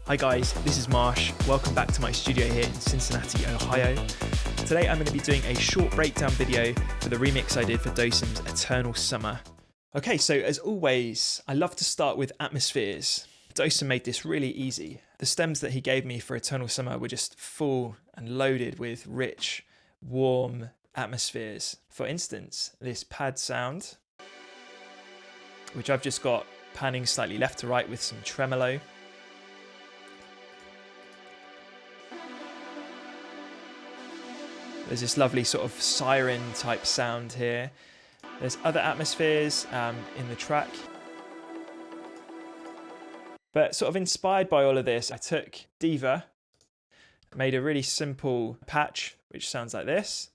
Hi guys, this is Marsh. Welcome back to my studio here in Cincinnati, Ohio. Today I'm going to be doing a short breakdown video for the remix I did for Dosem's Eternal Summer. Okay, so as always, I love to start with atmospheres. Dosem made this really easy. The stems that he gave me for Eternal Summer were just full and loaded with rich, warm atmospheres. For instance, this pad sound, which I've just got panning slightly left to right with some tremolo. There's this lovely sort of siren type sound here. There's other atmospheres in the track. But sort of inspired by all of this, I took Diva, made a really simple patch, which sounds like this.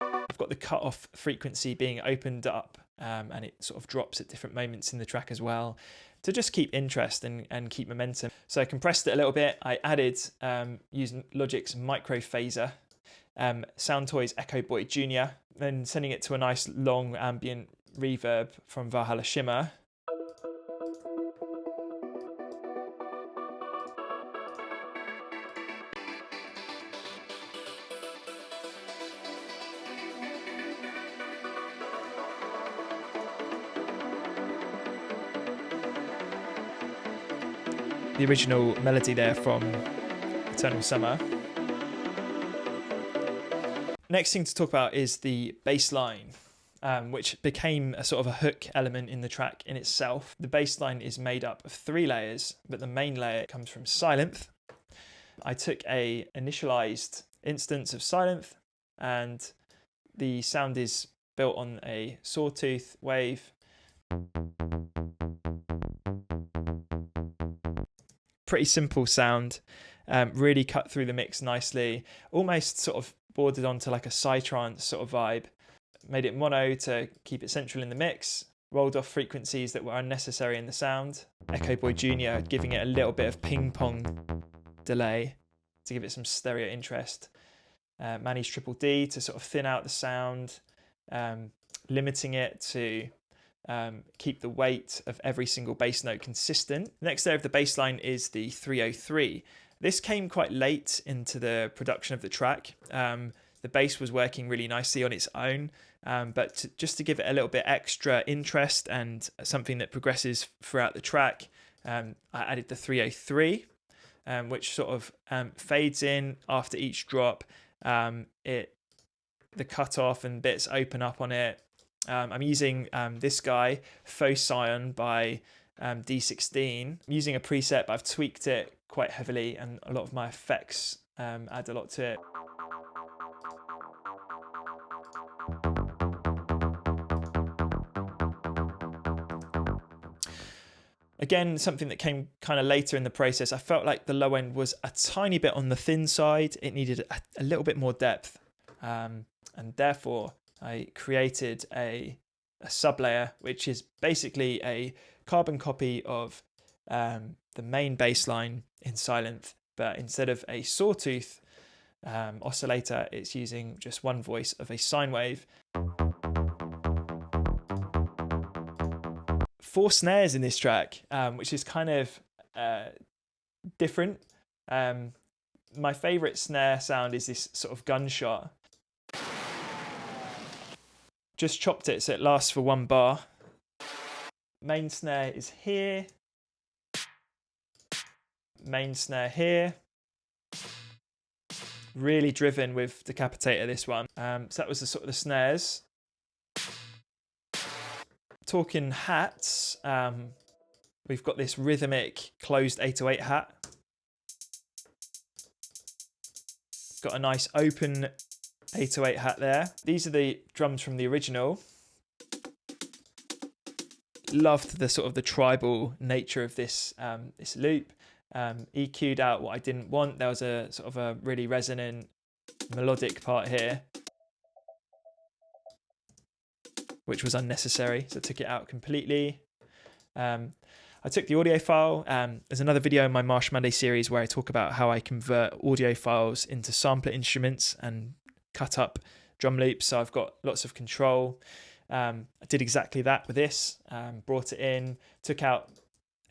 I've got the cut-off frequency being opened up, and it sort of drops at different moments in the track as well, to just keep interest and keep momentum. So I compressed it a little bit. I added, using Logic's micro phaser, Soundtoys Echo Boy Jr., then sending it to a nice long ambient reverb from Valhalla Shimmer. The original melody there from Eternal Summer. Next thing to talk about is the bass line, which became a sort of a hook element in the track in itself. The bass line is made up of 3 layers, but the main layer comes from Sylenth. I took a initialized instance of Sylenth, and the sound is built on a sawtooth wave. Pretty simple sound, really cut through the mix nicely, almost sort of bordered onto like a psytrance sort of vibe. Made it mono to keep it central in the mix, rolled off frequencies that were unnecessary in the sound. Echo Boy Jr. giving it a little bit of ping pong delay to give it some stereo interest. Manny's Triple D to sort of thin out the sound, limiting it to keep the weight of every single bass note consistent. The next layer of the bass line is the 303. This came quite late into the production of the track. The bass was working really nicely on its own, but just to give it a little bit extra interest and something that progresses throughout the track, I added the 303, which sort of fades in after each drop. The cutoff and bits open up on it. I'm using this guy, Faux Scion by D16. I'm using a preset, but I've tweaked it quite heavily, and a lot of my effects add a lot to it. Again, something that came kind of later in the process. I felt like the low end was a tiny bit on the thin side. It needed a little bit more depth, and therefore I created a sublayer, which is basically a carbon copy of the main bass line in Sylenth, but instead of a sawtooth oscillator, it's using just one voice of a sine wave. 4 snares in this track, which is kind of different. My favourite snare sound is this sort of gunshot. Just chopped it so it lasts for 1 bar. Main snare is here. Main snare here. Really driven with Decapitator, this one. So that was the sort of the snares. Talking hats, we've got this rhythmic closed 808 hat. Got a nice open 808 hat there. These are the drums from the original. Loved the sort of the tribal nature of this this loop. EQ'd out what I didn't want. There was a sort of a really resonant melodic part here, which was unnecessary, so I took it out completely. I took the audio file. There's another video in my Marsh Monday series where I talk about how I convert audio files into sampler instruments and cut up drum loops, so I've got lots of control. I did exactly that with this, brought it in, took out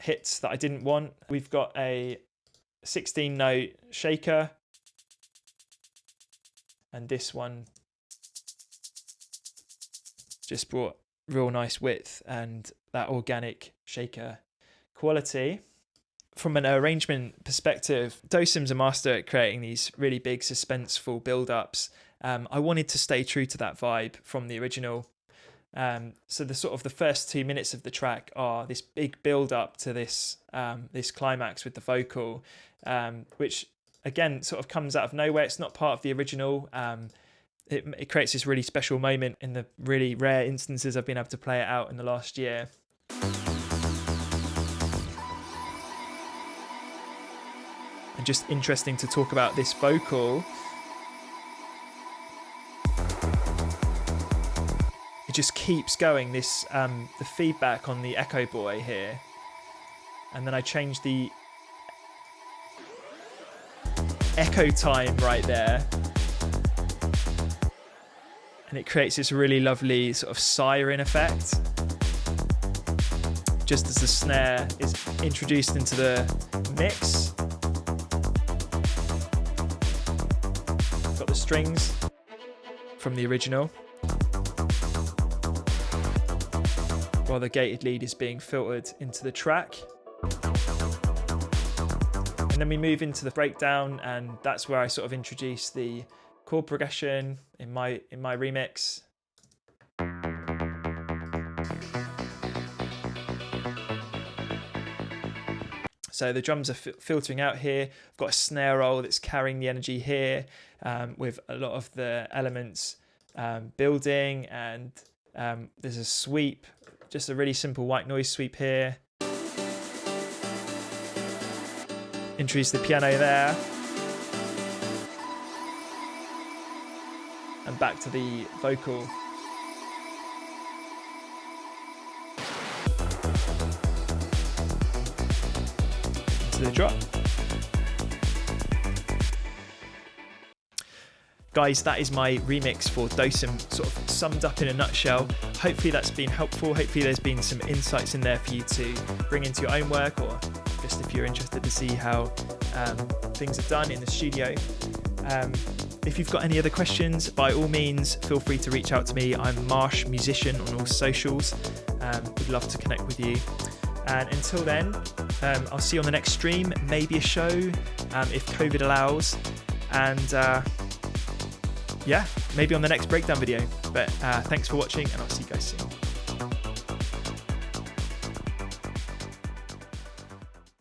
hits that I didn't want. We've got a 16-note shaker, and this one just brought real nice width and that organic shaker quality. From an arrangement perspective, Dosem's a master at creating these really big suspenseful build-ups. I wanted to stay true to that vibe from the original. So the first 2 minutes of the track are this big build-up to this climax with the vocal, which again sort of comes out of nowhere. It's not part of the original. It creates this really special moment in the really rare instances I've been able to play it out in the last year. And just interesting to talk about this vocal. It just keeps going, this the feedback on the Echo Boy here. And then I change the echo time right there. And it creates this really lovely sort of siren effect. Just as the snare is introduced into the mix. Got the strings from the original. While the gated lead is being filtered into the track. And then we move into the breakdown, and that's where I sort of introduce the chord progression in my remix. So the drums are filtering out here. I've got a snare roll that's carrying the energy here, with a lot of the elements building, and there's a sweep, just a really simple white noise sweep here. Introduce the piano there. And back to the vocal. To the drop. Guys, that is my remix for Dosem, sort of summed up in a nutshell. Hopefully that's been helpful. Hopefully there's been some insights in there for you to bring into your own work, or just if you're interested to see how things are done in the studio. If you've got any other questions, by all means, feel free to reach out to me. I'm Marsh Musician on all socials. Would love to connect with you. And until then, I'll see you on the next stream, maybe a show, if COVID allows. And maybe on the next breakdown video. But thanks for watching, and I'll see you guys soon.